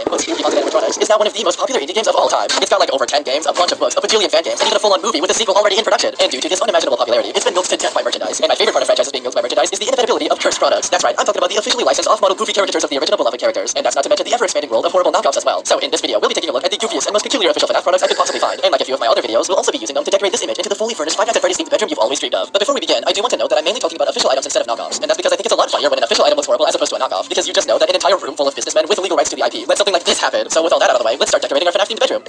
game, quotes Goofy Haunted Animatronics, is now one of the most popular indie games of all time. It's got like over 10 games, a bunch of books, a bajillion fan games, and even a full-on movie with a sequel already in production. And due to this unimaginable popularity, it's been milked to death by merchandise. And my favorite part of franchises being milked by merchandise is the inevitability of cursed products. That's right, I'm talking about the officially licensed off-model Goofy caricatures of the original beloved characters. And that's not to mention the ever-expanding world of horrible knockoffs as well. So in this video, we'll be taking a look at the goofiest and most peculiar official FNAF products I could possibly find. And like a few of my other videos, we'll also be using them to decorate this image into the fully furnished Five Nights at Freddy's themed bedroom you've always dreamed of. But before we begin, I do want to note that I'm mainly talking about official items instead of knockoffs. And that's because I think it's a lot funnier when an official item looks horrible as opposed to a knockoff. Because you just know that an entire room full of businessmen with legal rights to the IP let something like this happen. So with all that out of the way, let's start decorating our FNAF themed bedroom.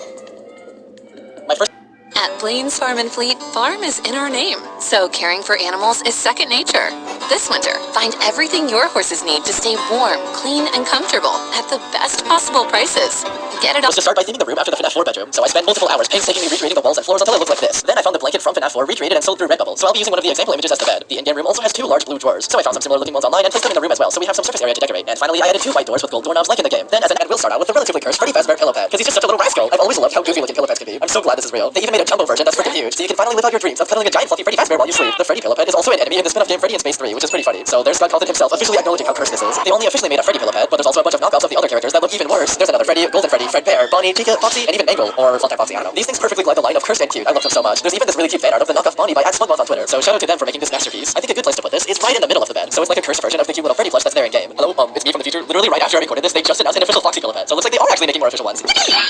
At Blaine's Farm and Fleet, farm is in our name, so caring for animals is second nature. This winter, find everything your horses need to stay warm, clean, and comfortable at the best possible prices. Get it Was to start by theming the room after the FNAF 4 bedroom, so I spent multiple hours painstakingly recreating the walls and floors until it looked like this. Then I found the blanket from FNAF 4 recreated and sold through Redbubble, so I'll be using one of the example images as the bed. The in-game room also has two large blue drawers, so I found some similar looking ones online and placed them in the room as well, so we have some surface area to decorate. And finally, I added two white doors with gold doorknobs like in the game. Then as an add, we'll start out with the relatively cursed Freddy Fazbear pillow pad, because he's just such a little rascal. I've always loved how goofy looking pillow pads can be. I'm so glad this is real. They even made a jumbo version that's freaking huge, so you can finally live out your dreams of cuddling a giant fluffy Freddy Fazbear while you sleep. The Freddy pillow pad is also an enemy in the spin-off game Freddy in Space 3, which is pretty funny. So there's Scott Calton himself officially acknowledging how cursed this is. They only officially made a Freddy pillow pad, but there's also a bunch of knockoffs of the other characters that look even worse. There's another Freddy, Golden Freddy, Fredbear, Bonnie, Chica, Foxy, and even Mangle, or Funtime Foxy, I don't know. These things perfectly glide the line of cursed and cute. I love them so much. There's even this really cute fan art of the knockoff Bonnie by @Smugmoth on Twitter, so shout out to them for making this masterpiece. I think a good place to put this is right in the middle of the bed, so it's like a cursed version of the cute little Freddy plush that's there in game. Hello, it's me from the future. Literally right after I recorded this, they just announced an official Foxy pillow pad, so it looks like they are actually making more official ones.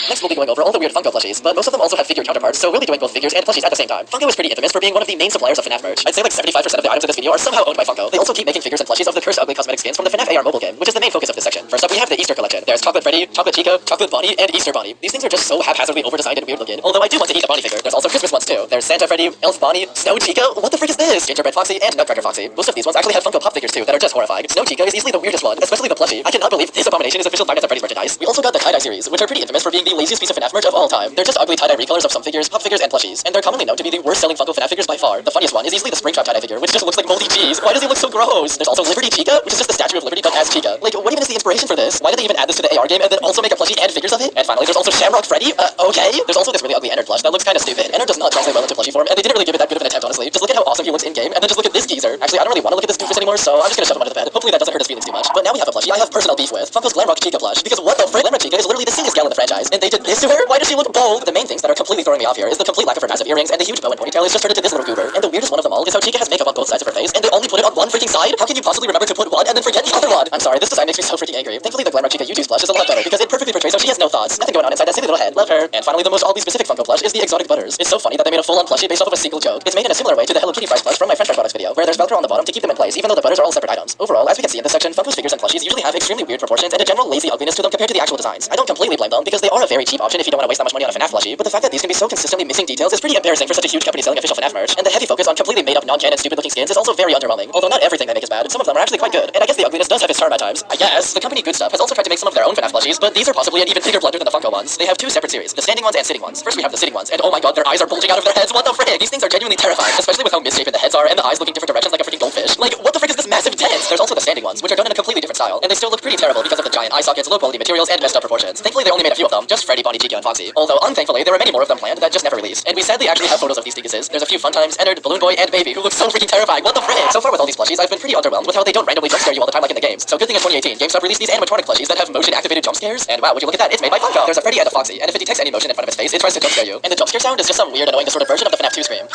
Next we'll be going over all the weird Funko plushies, but most of them also have figure counterparts, so we'll be doing both figures and plushies at the same time. Funko is pretty infamous for being one of the main suppliers of FNAF merch. I'd say like 75% of the items in this video are somehow owned by Funko. They also keep making figures and plushies of the cursed ugly cosmetic skins from the FNAF AR mobile game, which is the main focus of this section. First up, we have the Easter collection. There's Chocolate Freddy, Chocolate Chica, Chocolate Bonnie, and Easter Bonnie. These things are just so haphazardly over-designed and weird looking, although I do want to eat a Bonnie figure. There's also Christmas ones too. There's Santa Freddy, Elf Bonnie, Snow Chica, what the frick is this? Gingerbread Foxy, and Nutcracker Foxy. Most of these ones actually have Funko Pop figures too that are just horrifying. Snow Chica is easily the weirdest one, especially the plushie. I cannot believe this abomination is official Five Nights at Freddy's merchandise. We also got the tie-dye series, which are pretty infamous for being the laziest piece of FNAF merch of all time. They're just ugly tie-dye recolors of some figures, pop figures, and plushies, and they're commonly known to be the worst-selling Funko FNAF figures by far. The funniest one is easily the Springtrap tie-dye figure, which just looks like moldy cheese. Why does he look so gross? There's also Liberty Chica, which is just the statue of Liberty but as Chica. Like, what even is the inspiration for this? Why did they even add this to the AR game and then also make a plushie and figures of it? And finally, there's also Shamrock Freddy. Okay. There's also this really ugly Ennard plush that looks kind of stupid. Ennard does not translate well into plushie form, and they didn't really give it that good of an attempt, honestly. Just look at how awesome he looks in game, and then just look at this geezer. Actually, I don't really want to look at this doofus anymore, so I'm just gonna shove him under the bed. Hopefully that doesn't hurt his feelings too much. But now we have a plushie I have personal beef with. Funko's Glamrock Chica plush. Because what the frick? Glamrock Chica is literally the silliest gal in the franchise, and they did this to her? Why does she look bold? The main things that are completely throwing me off here is the complete lack of her massive earrings, and the huge bow and ponytail is just turned into this little goober. And the weirdest one of them all is how Chica has makeup on both sides of her face, and they only put it on one freaking side? How can you possibly remember to put one and then forget the other one? I'm sorry, this design makes me so freaking angry. Thankfully, the Glamrock Chica YouTube plush is a lot better because it perfectly portrays how she has no thoughts. Nothing going on inside that silly little head. Love her. And finally, the most oddly specific Funko plush is the Exotic Butters. It's so funny that they made a full-on plushie based off of a single joke. It's made in a similar way to the Hello Kitty Fries plush from my French Fry Products video, where there's Velcro on the bottom to keep them in place, even though the butters are all separate items. Overall, as we can see in this section, Funko's figures and plushies usually have extremely weird proportions and a general lazy ugliness to them compared to the actual designs. I don't completely blame them because they are a very cheap option if you don't want to waste that much money on a FNAF plushie, but the fact that these can be so consistently missing details is pretty embarrassing for such a huge company selling official FNAF merch, and the heavy focus on completely made-up, non-canon, stupid-looking skins is also very underwhelming. Although not everything they make is bad, some of them are actually quite good, and I guess the ugliness does have its charm at times. I guess the company Good Stuff has also tried to make some of their own FNAF plushies, but these are possibly an even bigger blunder than the Funko ones. They have two separate series, the standing ones and sitting ones. First we have the sitting ones, and oh my god, their eyes are bulging out of their heads. What the frick? These things are genuinely terrifying, especially with how misshapen the heads are and the eyes looking different directions like a freaking goldfish. Like, what the frick is this massive tent? There's also the standing ones, which are done in a completely different style, and they still look pretty terrible because of the giant eye sockets, low quality materials, and messed up proportions. Thankfully, they only made a few of them, just Freddy, Bonnie, Chica, and Foxy. Although, unthankfully, there were many more of them planned that just never released. And we sadly actually have photos of these dinguses. There's a few Funtimes, Ennard, Balloon Boy, and Baby, who look so freaking terrifying. What the frick? So far with all these plushies, I've been pretty underwhelmed with how they don't randomly jump scare you all the time like in the games. So good thing in 2018, GameStop released these animatronic plushies that have motion-activated jump scares. And wow, would you look at that? It's made by Funko. There's a Freddy and a Foxy, and if it detects any motion in front of its face, it tries to jump scare you. And the jump scare sound is just some weird, annoying distorted version of the FNAF 2 scream.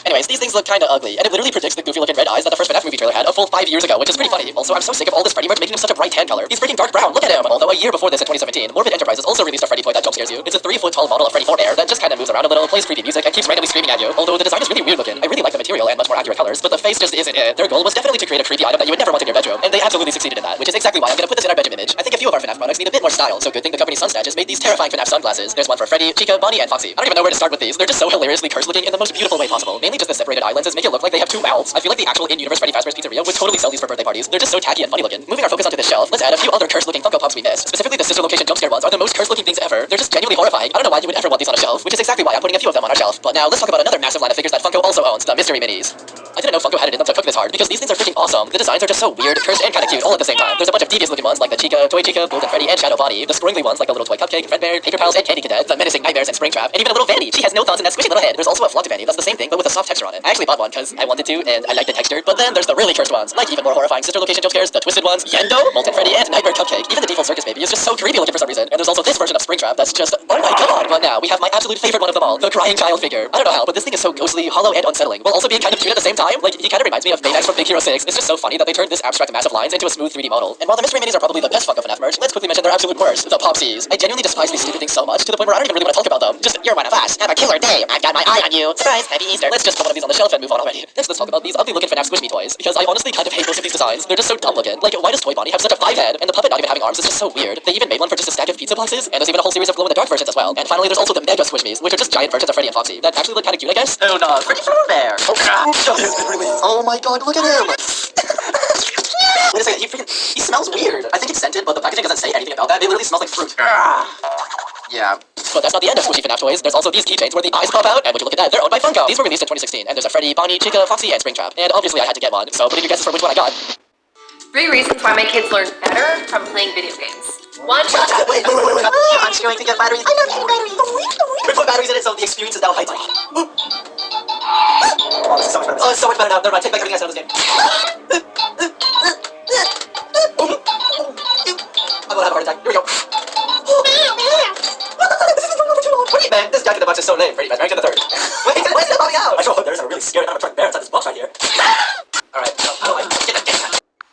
Anyways, these things look kinda ugly, and it literally predicts the goofy-looking red eyes that the first FNAF movie trailer had a full 5 years ago, which is pretty funny. Also, I'm so sick of all this Freddy merch making him such a bright tan color. He's freaking dark brown. Look at him. Although a year before this in 2017, Morbid Enterprises also released a Freddy toy that jump scares you. It's a 3-foot-tall model of Freddy Forbear that just kinda moves around a little, plays creepy music, and keeps randomly screaming at you. Although the design is really weird looking. I really like the material and much more accurate colors, but the face just isn't it. Their goal was definitely to create a creepy item that you would never want in your bedroom, and they absolutely succeeded in that, which is exactly why I'm gonna put this in our bedroom image. I think a few of our FNAF products need a bit more style, so good thing the company Sunsnatch has made these terrifying FNAF sunglasses. There's one for Freddy, Chica, Bonnie, and Foxy. I don't even know where to start with these. They're just so hilariously cursed looking in the most beautiful way possible. Mainly just the separated eye lenses make it look like they have two mouths. I feel like the actual in-universe Freddy Fazbear's Pizzeria would totally sell these for birthday parties. They're just so tacky and funny looking. Moving our focus onto this shelf, let's add a few other cursed looking Funko Pops we missed. Specifically the sister location jump scare ones are the most cursed looking things ever. They're just genuinely horrifying. I don't know why you would ever want these on a shelf, which is exactly why I'm putting a few of them on our shelf. But now let's talk about another massive line of figures that Funko also owns, the Mystery Minis. I didn't know Funko had it in them to cook this hard because these things are freaking awesome. The designs are just so weird, cursed, and kinda cute all at the same time. There's a bunch of devious looking ones like the Chica, Toy Chica, Golden Freddy, and Shadow Bonnie. The scroingly ones like the little little toy cupcake, Fredbear, Paper Pals, and Candy Cadet, the menacing Nightmares and Springtrap, and even a little Fanny. She has no thoughts in that squishy little head. There's also a Flocked Fanny that's the same thing but with a soft texture on it. I actually bought one because I wanted to and I like the texture, but then there's the really cursed ones, like even more horrifying sister location jump scares, the twisted ones, Yendo, Molten Freddy, and Nightmare Cupcake. Even the default circus baby is just so creepy looking for some reason. And there's also this version of Springtrap that's just, oh my god. But now we have my absolute favorite one of them all, the crying child figure. I don't know how, but this thing is so ghostly, hollow, and unsettling, while also being kind of cute at the same time. Like, he kind of reminds me of Baymax from Big Hero 6. It's just so funny that they turned this abstract massive lines into a smooth 3D model. And while the Mystery Minis are probably the best Funko FNAF merch, let's quickly mention their absolute worst, the Popsies. I genuinely despise these stupid things so much, to the point where I don't even really want to talk about them. Just, you're one of us. Have a killer day. I've got my eye on you. Surprise, happy Easter. Let's just put one of these on the shelf and move on already. Next, let's talk about these ugly looking FNAF Squish Me toys, because I honestly kind of hate most of these designs. They're just so dumb looking. Like, why does Toy Bonnie have such a 5 head, and the puppet not even having arms is just so weird. They even made one for just a stack of pizza boxes, and there's even a whole series of glow-in-the-dark versions as well. And finally, there's also the Mega Squish Me's, which are just giant versions of Freddy and Foxy that actually look kind of cute, I guess. Oh no, Freddy Fazbear. Oh god, has been released. Oh my god, look at him. Wait a second, he smells weird. I think it's scented, but the packaging doesn't say anything about that. It literally smells like fruit. Yeah. But that's not the end of Squishy FNAF toys. There's also these keychains where the eyes pop out, and would you look at that, they're owned by Funko. These were released in 2016, and there's a Freddy, Bonnie, Chica, Foxy, and Springtrap. And obviously I had to get one, so put in your guesses for which one I got. 3 reasons why my kids learn better from playing video games. 1. Wait. I'm going to get batteries. I love you, batteries. We put batteries in it, so the experience is now heightened. Oh, this is so much better. Oh, it's so much better now. Never mind, take back everything I said on this game. I'm gonna have a heart attack. Here we go. This is going on for too long. What do you man? This Jack in the Box is so lame. Freddy Fazbear to the third. Wait, why is it popping out? I sure hope there's a really scared animatronic bear inside this box right here. Alright, how do I get that?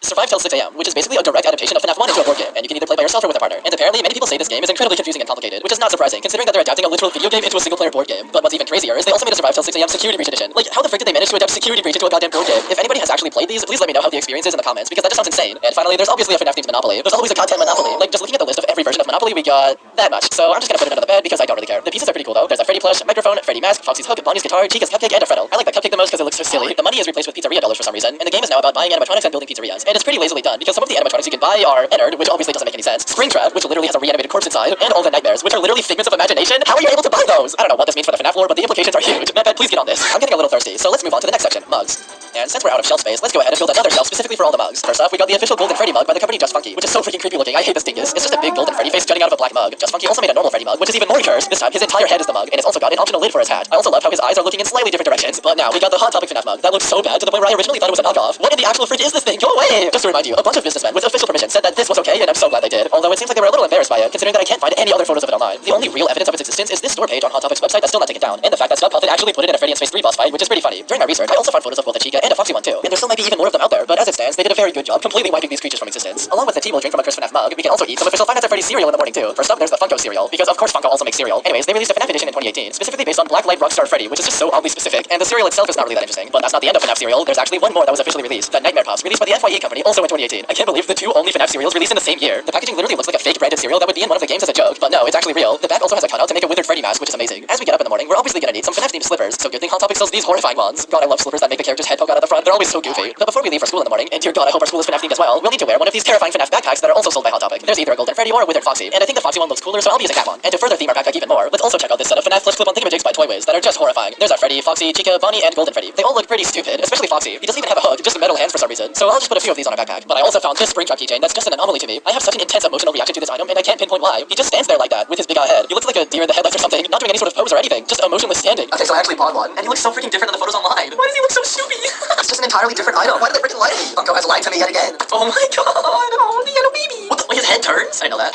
Survive Till 6 AM, which is basically a direct adaptation of FNAF 1 into a board game, and you can either play by yourself or with a partner. And apparently, many people say this game is incredibly confusing and complicated, which is not surprising, considering that they're adapting a literal video game into a single-player board game. But what's even crazier is they also made a Survive Till 6 AM Security Breach edition. Like, how the frick did they manage to adapt Security Breach into a goddamn board game? If anybody has actually played these, please let me know how the experience is in the comments, because that just sounds insane. And finally, there's obviously a FNAF themed Monopoly. There's always a goddamn Monopoly. Like, just looking at the list of every version of Monopoly, we got that much. So I'm just gonna put it under the bed because I don't really care. The pieces are pretty cool though. There's a Freddy plush, microphone, Freddy mask, Foxy's hook, Bonnie's guitar, Chica's cupcake, and a Freddle. I like the cupcake the most because it looks so silly. The money is replaced with pizzeria dollars for some reason, and the game is now about buying animatronics and building pizzerias. And it's pretty lazily done because some of the animatronics you can buy are Ennard, which obviously doesn't make any sense, Springtrap, which literally has a reanimated corpse inside, and all the nightmares, which are literally figments of imagination. How are you able to buy those? I don't know what this means for the FNAF lore, but the implications are huge. Matt, please get on this. I'm getting a little thirsty, so let's move on to the next section, mugs. And since we're out of shelf space, let's go ahead and build another shelf specifically for all the mugs. First off, we got the official Golden Freddy mug by the company Just Funky, which is so freaking creepy looking. I hate this dingus. It's just a big golden Freddy face jutting out of a black mug. Just Funky also made a normal Freddy mug, which is even more cursed. This time, his entire head is the mug, and it's also got an optional lid for his hat. I also love how his eyes are looking in slightly different directions. But now, we got the Hot Topic FNAF mug. That looks so bad to the point where I originally thought it was a knockoff. What in the actual fridge is this thing? Go away! Just to remind you, a bunch of businessmen with official permission said that this was okay, and I'm so glad they did. Although it seems like they were a little embarrassed by it, considering that I can't find any other photos of it online. The only real evidence of its existence is this store page on Hot Topic's website that's still not taken down, and the fact that Scott Puffin actually put it in a Freddy and Space 3 boss fight, which is pretty funny. During my research, I also found photos of both a Chica and a Foxy one too, and there still might be even more of them out there, but as it stands, they did a very good job completely wiping these creatures from existence. Along with the tea we'll drink from a Cursed FNAF mug, we can also eat some official Five Nights at Freddy's cereal in the morning too. First up, there's the Funko cereal, because of course Funko also makes cereal. Anyways, they released a FNAF edition in 2018, specifically based on Blacklight Rockstar Freddy, which is just so oddly specific, and the cereal itself is not really that interesting. But that's not the end of FNAF cereal. There's actually one more that was officially released, the Nightmare Puffs, released by the FYE company, also in 2018. I can't believe the two only FNAF cereals released in the same year. The packaging literally looks like a fake branded cereal that would be in one of the games as a joke, but no, it's actually real. The back also has a cutout to make a withered Freddy mask, which is amazing. As we get up in the morning, we're obviously gonna need some FNAF themed slippers, so good thing Hot Topic sells these horrifying ones. God, I love slippers that make the character's head poke out of the front. They're always so goofy. But before we leave for school in the morning, and dear God, I hope our school is FNAF themed as well, we'll need to wear one of these terrifying FNAF backpacks that are also sold by Hot Topic. There's either a golden Freddy or a withered Foxy, and I think the Foxy one looks cooler, so I'll be using that one. And to further theme our backpack even more, let's also check out this set of FNAF flip clip-on thingamajigs by Toywiz that are just horrifying. There's our Freddy, Foxy, Chica, Bonnie, and Golden Freddy. They all look pretty stupid, especially Foxy. He doesn't even have a hook, just metal hands for some reason. So I'll just put a few of these on our backpack. But I also found this Springtrap keychain that's just an anomaly to me. I have such an intense emotional reaction to this item, and I can't pinpoint why. He just stands there like that, with his big head. He looks like a deer in the headlights or something, not doing any sort of pose or anything, just emotionless standing. Okay, so I actually bought one, and he looks so freaking different than the photos online. Why does he look so soupy? It's just an entirely different item. Why did they freaking lie to me? Funko has lied to me yet again. Oh my god, oh, the yellow baby. What the, like his head turns? I didn't know that.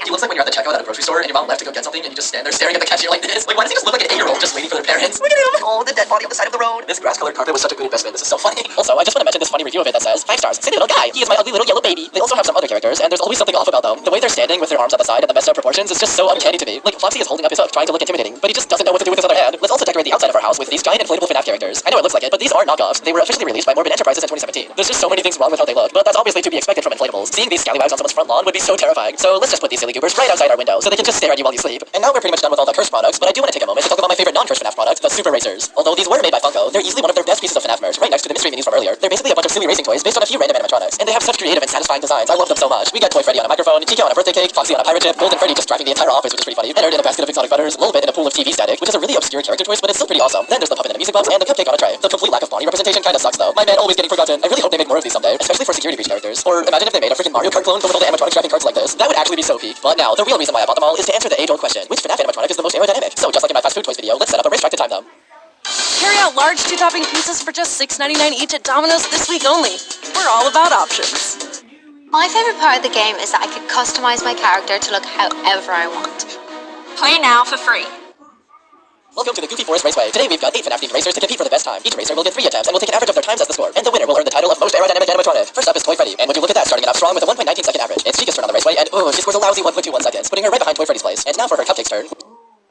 He looks like when you're at the checkout at a grocery store, and your mom left to go get something, and you just stand there staring at the cashier like this. Like, why does he just look like an 8-year-old just waiting for their parents? Look at him! Oh, the dead body on the side of the road. This grass-colored carpet was such a good investment. This is so funny. Also, I just want to mention this funny review of it that says 5 stars. Silly little guy. He is my ugly little yellow baby. They also have some other characters, and there's always something off about them. The way they're standing with their arms at the side and the messed up proportions is just so uncanny to me. Like, Foxy is holding up his hook, trying to look intimidating, but he just doesn't know what to do with his other hand. Let's also decorate the outside of our house with these giant inflatable FNAF characters. I know it looks like it, but these are knockoffs. They were officially released by Morbid Enterprises in 2017. There's just so many things wrong with how they look, but that's obviously to be expected from inflatables. Seeing these scallywags on someone's front lawn would be so terrifying. So let's just put these silly goobers right outside our window so they can just stare at you while you sleep. And now we're pretty much done with all the cursed products, but I do want to take a moment to talk about my favorite non-cursed FNAF product, the Super Racers. Although these were made by Funko, they're easily one of their best pieces of FNAF merch, right next to the Mystery Minis from earlier. They're basically a bunch bunch of silly racing toys based on a few random animatronics, and they have such creative and satisfying designs. I love them so much. We got Toy Freddy on a microphone, Chico on a birthday cake, Foxy on a pirate ship, Golden Freddy just driving the entire office, which is pretty funny, Ennard in a basket of exotic butters, Lolbit in a pool of TV static, which is a really obscure character choice, but it's still pretty awesome. Then there's the puppet in a music box, and the cupcake on a tray. The complete lack of Bonnie representation kinda sucks though. My man always getting forgotten. I really hope they make more of these someday, especially for security breach characters. Or imagine if they made a freaking Mario Kart clone filled with all the animatronics driving carts like this. That would actually be so peak. But now, the real reason why I bought them all is to answer the age-old question: which FNAF animatronic is the most aerodynamic? So just like in my fast food toys video, let's set up a racetrack to time them. Carry out large 2-topping pizzas for just $6.99 each at Domino's this week only. We're all about options. My favorite part of the game is that I could customize my character to look however I want. Play now for free. Welcome to the Goofy Forest Raceway. Today we've got 8 FNAF themed racers to compete for the best time. Each racer will get 3 attempts and will take an average of their times as the score. And the winner will earn the title of most aerodynamic animatronic. First up is Toy Freddy, and would you look at that, starting it off strong with a 1.19 second average. It's Chica's turn on the raceway, and she scores a lousy 1.21 seconds, putting her right behind Toy Freddy's place. And now for her Cupcake's turn.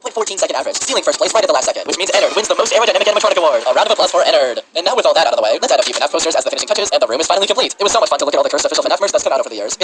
0.14 second average, stealing first place right at the last second, which means Ennard wins the most aerodynamic animatronic award. A round of applause for Ennard. And now with all that out of the way, let's add a few FNAF posters as the finishing touches, and the room is finally complete. It was so much fun to look at all the cursed official FNAF merch that's come out over the years. It's